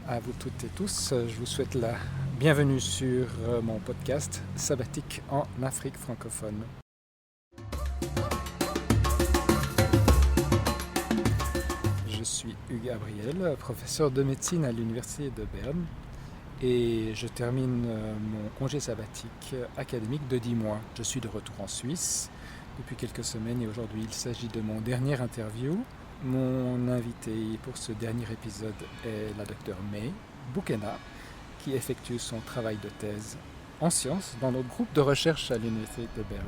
à vous toutes et tous. Je vous souhaite la bienvenue sur mon podcast sabbatique en Afrique francophone. Je suis Hugues Gabriel, professeur de médecine à l'Université de Berne et je termine mon congé sabbatique académique de 10 mois. Je suis de retour en Suisse depuis quelques semaines et aujourd'hui il s'agit de mon dernier interview. Mon invité pour ce dernier épisode est la docteure May Bukena, qui effectue son travail de thèse en sciences dans notre groupe de recherche à l'Université de Berne.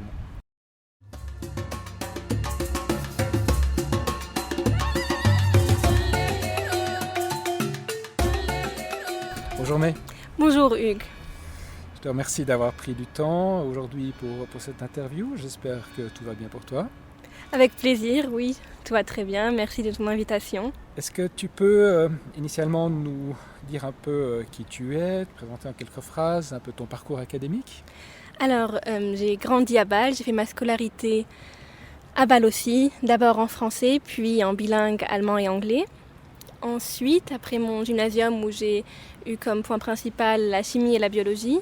Bonjour May. Bonjour Hugues. Je te remercie d'avoir pris du temps aujourd'hui pour cette interview. J'espère que tout va bien pour toi. Avec plaisir, oui, tout va très bien. Merci de ton invitation. Est-ce que tu peux initialement nous dire un peu qui tu es, te présenter en quelques phrases, un peu ton parcours académique ? Alors, j'ai grandi à Bâle, j'ai fait ma scolarité à Bâle aussi, d'abord en français, puis en bilingue allemand et anglais. Ensuite, après mon gymnasium où j'ai eu comme point principal la chimie et la biologie,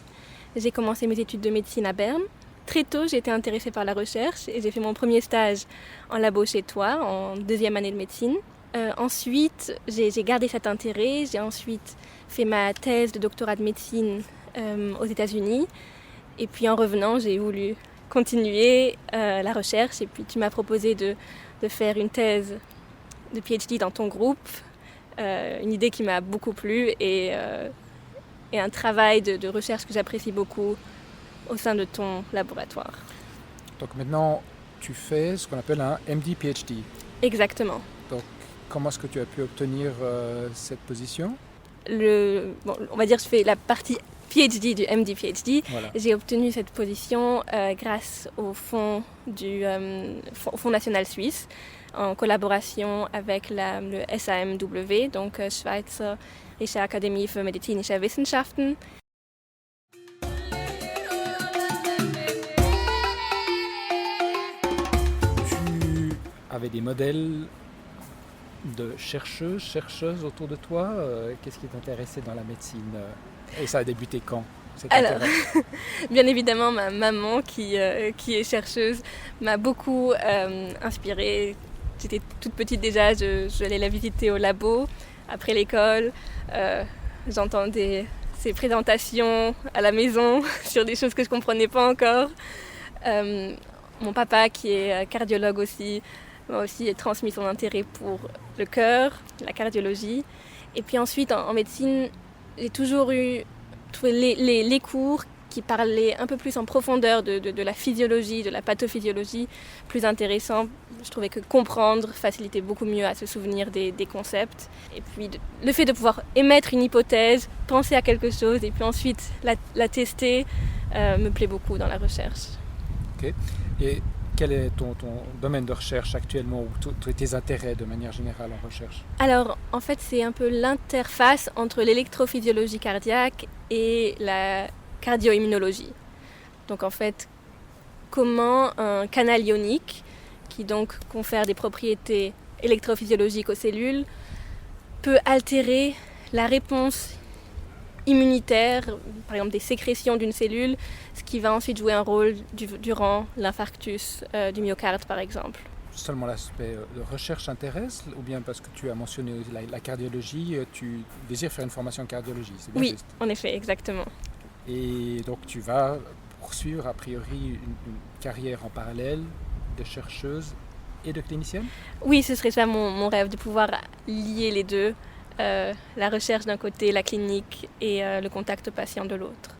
j'ai commencé mes études de médecine à Berne. Très tôt, j'ai été intéressée par la recherche et j'ai fait mon premier stage en labo chez toi, en deuxième année de médecine. Ensuite, j'ai gardé cet intérêt. J'ai ensuite fait ma thèse de doctorat de médecine aux États-Unis. Et puis en revenant, j'ai voulu continuer la recherche. Et puis tu m'as proposé de faire une thèse de PhD dans ton groupe. Une idée qui m'a beaucoup plu et un travail de recherche que j'apprécie beaucoup au sein de ton laboratoire. Donc maintenant, tu fais ce qu'on appelle un MD-PhD. Exactement. Donc comment est-ce que tu as pu obtenir cette position ? On va dire que je fais la partie PhD du MD-PhD. Voilà. J'ai obtenu cette position grâce au fonds Fonds national suisse, en collaboration avec le SAMW, donc Schweizerische Akademie für medizinische Wissenschaften. Avait des modèles de chercheuses autour de toi. Qu'est-ce qui t'intéressait dans la médecine et ça a débuté quand cet Alors, intérêt ? bien évidemment, ma maman qui est chercheuse m'a beaucoup inspirée. J'étais toute petite déjà, j'allais la visiter au labo après l'école. J'entendais ses présentations à la maison sur des choses que je ne comprenais pas encore. Mon papa qui est cardiologue aussi m'a aussi transmis son intérêt pour le cœur, la cardiologie. Et puis ensuite, en médecine, j'ai toujours trouvé les cours qui parlaient un peu plus en profondeur de la physiologie, de la pathophysiologie, plus intéressants. Je trouvais que comprendre facilitait beaucoup mieux à se souvenir des concepts. Et puis le fait de pouvoir émettre une hypothèse, penser à quelque chose et puis ensuite la tester me plaît beaucoup dans la recherche. Ok. Et quel est ton domaine de recherche actuellement ou tes intérêts de manière générale en recherche ? Alors, en fait, c'est un peu l'interface entre l'électrophysiologie cardiaque et la cardio-immunologie. Donc, en fait, comment un canal ionique, qui donc confère des propriétés électrophysiologiques aux cellules, peut altérer la réponse immunitaire, par exemple des sécrétions d'une cellule, ce qui va ensuite jouer un rôle durant l'infarctus du myocarde par exemple. Seulement l'aspect de recherche intéresse ou bien parce que tu as mentionné la cardiologie, tu désires faire une formation en cardiologie, c'est bien juste ? Oui, en effet, exactement. Et donc tu vas poursuivre a priori une carrière en parallèle de chercheuse et de clinicienne ? Oui, ce serait ça mon rêve, de pouvoir lier les deux. La recherche d'un côté, la clinique et le contact patient de l'autre.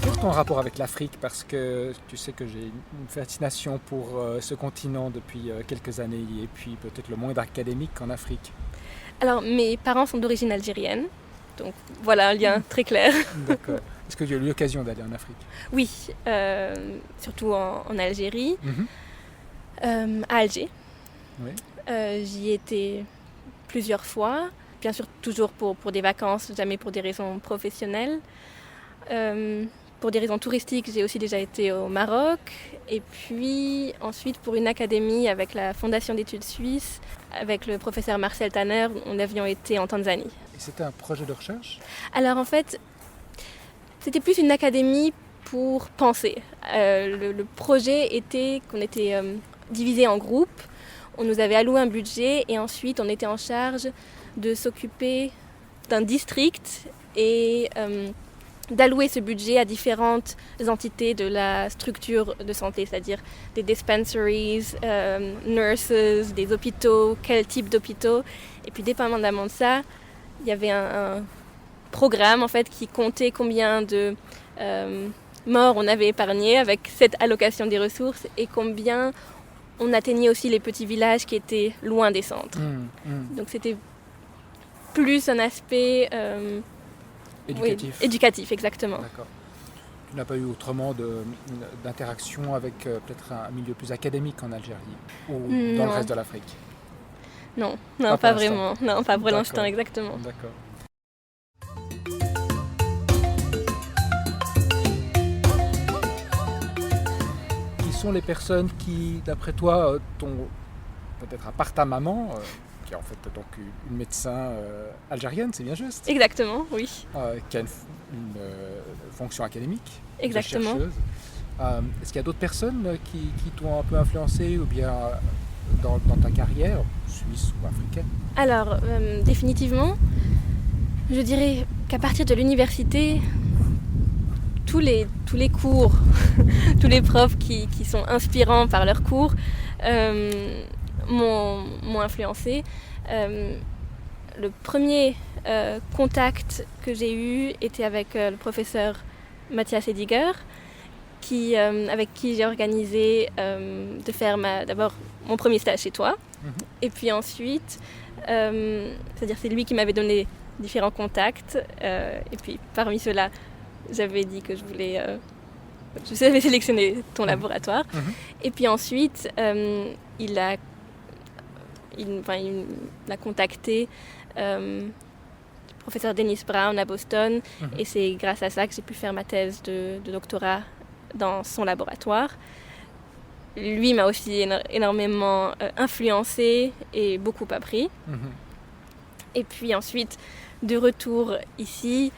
Quel est ton rapport avec l'Afrique ? Parce que tu sais que j'ai une fascination pour ce continent depuis quelques années et puis peut-être le monde académique en Afrique. Alors, mes parents sont d'origine algérienne, donc voilà un lien très clair. D'accord. Est-ce que tu as eu l'occasion d'aller en Afrique ? Oui, surtout en Algérie, à Alger. Oui. J'y étais plusieurs fois, bien sûr toujours pour des vacances, jamais pour des raisons professionnelles. pour des raisons touristiques, j'ai aussi déjà été au Maroc. Et puis ensuite pour une académie avec la Fondation d'études suisses, avec le professeur Marcel Tanner, nous avions été en Tanzanie. Et c'était un projet de recherche? Alors en fait, c'était plus une académie pour penser. Le projet était qu'on était divisé en groupes. On nous avait alloué un budget et ensuite on était en charge de s'occuper d'un district et d'allouer ce budget à différentes entités de la structure de santé, c'est-à-dire des dispensaries, nurses, des hôpitaux, quel type d'hôpitaux. Et puis dépendamment de ça, il y avait un programme en fait qui comptait combien de morts on avait épargné avec cette allocation des ressources et combien on atteignait aussi les petits villages qui étaient loin des centres. Donc c'était plus un aspect éducatif. Oui, éducatif, exactement. D'accord. Tu n'as pas eu autrement d'interaction avec peut-être un milieu plus académique en Algérie ou dans le reste de l'Afrique? Non, pas vraiment. Non, pas pour l'instant, exactement. D'accord. Qui sont les personnes qui, d'après toi, peut-être à part ta maman, qui est en fait donc une médecin algérienne, c'est bien juste? Exactement, oui. Qui a une fonction académique. Exactement. Est-ce qu'il y a d'autres personnes qui t'ont un peu influencé ou bien dans ta carrière, suisse ou africaine? Alors, définitivement, je dirais qu'à partir de l'université, tous les cours, tous les profs qui sont inspirants par leurs cours m'ont influencé. Le premier contact que j'ai eu était avec le professeur Mathias Ediger, avec qui j'ai organisé de faire d'abord mon premier stage chez toi. Et puis ensuite, c'est-à-dire c'est lui qui m'avait donné différents contacts. Et puis parmi ceux-là, j'avais dit que je savais sélectionner ton laboratoire. Et puis ensuite, il m'a contacté le professeur Dennis Brown à Boston. Et c'est grâce à ça que j'ai pu faire ma thèse de doctorat dans son laboratoire. Lui m'a aussi énormément influencé et beaucoup appris. Et puis ensuite, de retour ici,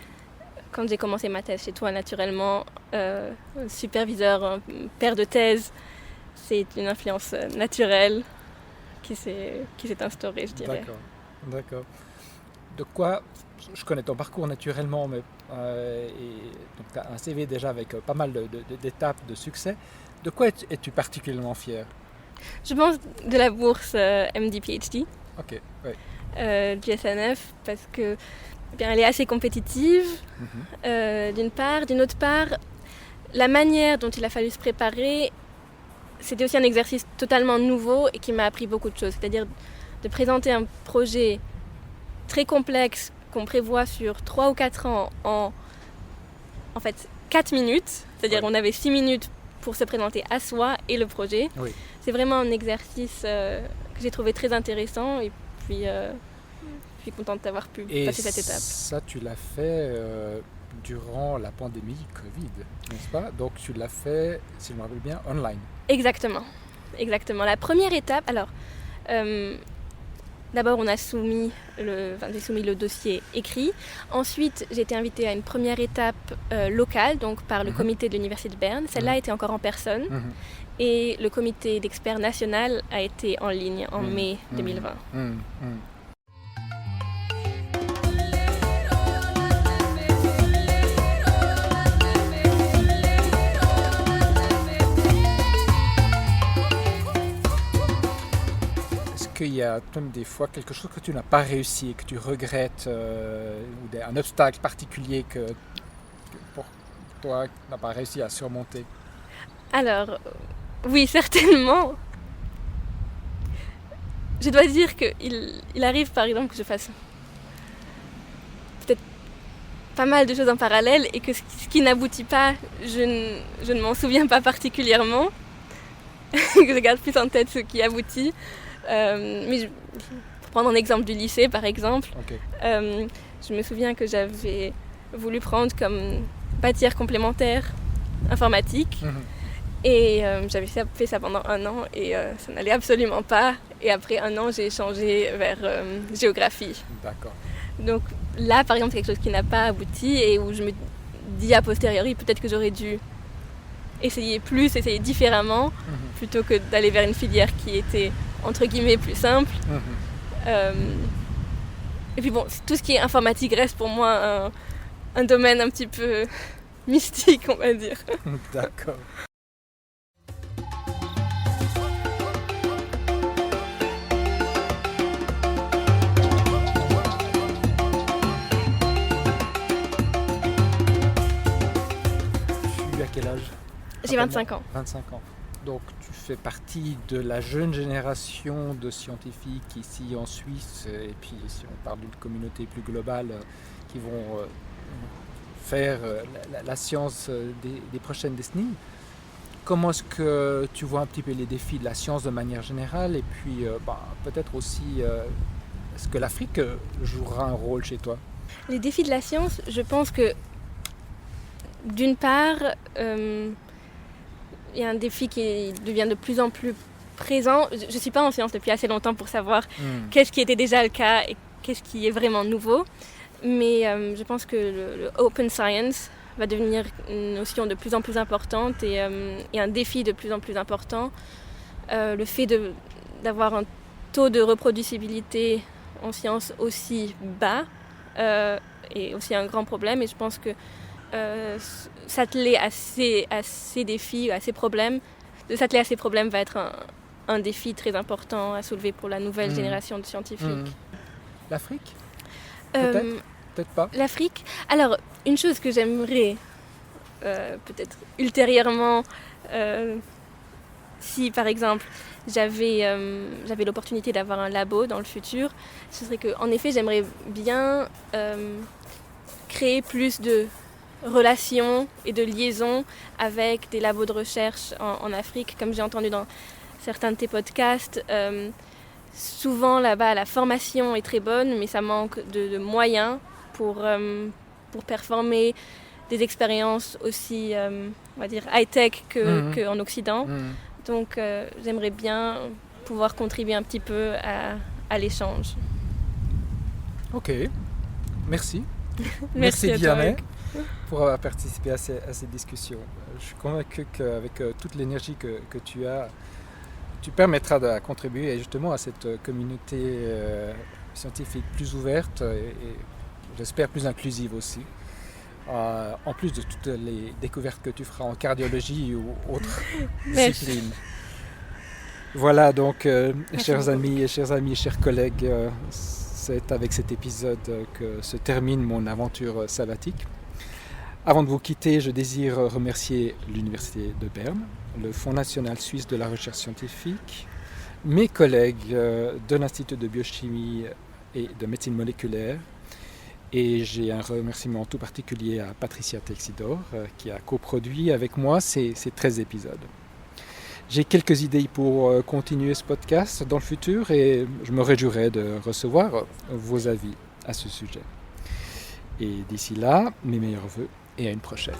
quand j'ai commencé ma thèse chez toi, naturellement, superviseur, un père de thèse, c'est une influence naturelle qui s'est instaurée, je dirais. D'accord. De quoi, je connais ton parcours naturellement, mais donc tu as un CV déjà avec pas mal d'étapes de succès. De quoi es-tu particulièrement fière? Je pense de la bourse MD-PhD du SNF parce que elle est assez compétitive, d'une part. D'une autre part, la manière dont il a fallu se préparer, c'était aussi un exercice totalement nouveau et qui m'a appris beaucoup de choses. C'est-à-dire de présenter un projet très complexe qu'on prévoit sur 3 ou 4 ans en fait 4 minutes. C'est-à-dire on avait 6 minutes pour se présenter à soi et le projet. C'est vraiment un exercice que j'ai trouvé très intéressant et puis je suis contente d'avoir pu passer cette étape. Et ça, tu l'as fait durant la pandémie Covid, n'est-ce pas? Donc tu l'as fait, si je me rappelle bien, online. Exactement. La première étape, alors, d'abord on a j'ai soumis le dossier écrit. Ensuite, j'ai été invitée à une première étape locale, donc par le comité de l'Université de Berne. Celle-là était encore en personne. Et le comité d'experts national a été en ligne en mai 2020. Qu'il y a des fois quelque chose que tu n'as pas réussi et que tu regrettes ou un obstacle particulier que pour toi tu n'as pas réussi à surmonter? Alors, oui, certainement. Je dois dire qu'il arrive par exemple que je fasse peut-être pas mal de choses en parallèle et que ce qui n'aboutit pas, je ne m'en souviens pas particulièrement. Que je garde plus en tête ce qui aboutit. Mais pour prendre un exemple du lycée par exemple, je me souviens que j'avais voulu prendre comme matière complémentaire informatique. Et j'avais fait ça pendant 1 an et ça n'allait absolument pas. Et après 1 an, j'ai changé vers géographie. D'accord. Donc là, par exemple, c'est quelque chose qui n'a pas abouti et où je me dis a posteriori, peut-être que j'aurais dû essayer différemment, plutôt que d'aller vers une filière qui était, entre guillemets, plus simple. Et puis bon, tout ce qui est informatique reste pour moi un domaine un petit peu mystique, on va dire. D'accord. Tu as quel âge? J'ai 25 ans. 25 ans. Donc tu fais partie de la jeune génération de scientifiques ici en Suisse, et puis si on parle d'une communauté plus globale, qui vont faire la science des prochaines décennies. Comment est-ce que tu vois un petit peu les défis de la science de manière générale, et puis peut-être aussi est-ce que l'Afrique jouera un rôle chez toi? Les défis de la science, je pense que d'une part, il y a un défi qui devient de plus en plus présent. Je ne suis pas en science depuis assez longtemps pour savoir qu'est-ce qui était déjà le cas et qu'est-ce qui est vraiment nouveau. Mais je pense que le open science va devenir une notion de plus en plus importante et un défi de plus en plus important. Le fait d'avoir un taux de reproducibilité en science aussi bas est aussi un grand problème. Et je pense que s'atteler à ces défis, à ces problèmes, de s'atteler à ces problèmes va être un défi très important à soulever pour la nouvelle génération de scientifiques. L'Afrique? Peut-être pas. L'Afrique. Alors, une chose que j'aimerais peut-être ultérieurement, si par exemple j'avais l'opportunité d'avoir un labo dans le futur, ce serait qu'en effet j'aimerais bien créer plus de relations et de liaisons avec des labos de recherche en Afrique, comme j'ai entendu dans certains de tes podcasts. Souvent là-bas la formation est très bonne, mais ça manque de moyens pour performer des expériences aussi, on va dire, high-tech qu'en Occident. Donc j'aimerais bien pouvoir contribuer un petit peu à l'échange. Ok, merci. Merci Diana pour avoir participé à cette discussion. Je suis convaincu qu'avec toute l'énergie que tu as, tu permettras de contribuer justement à cette communauté scientifique plus ouverte et j'espère plus inclusive aussi. En plus de toutes les découvertes que tu feras en cardiologie ou autres disciplines. Voilà donc, chers amis, chers collègues, c'est avec cet épisode que se termine mon aventure sabbatique. Avant de vous quitter, je désire remercier l'Université de Berne, le Fonds national suisse de la recherche scientifique, mes collègues de l'Institut de biochimie et de médecine moléculaire, et j'ai un remerciement tout particulier à Patricia Texidor qui a coproduit avec moi ces 13 épisodes. J'ai quelques idées pour continuer ce podcast dans le futur et je me réjouirai de recevoir vos avis à ce sujet. Et d'ici là, mes meilleurs vœux et à une prochaine.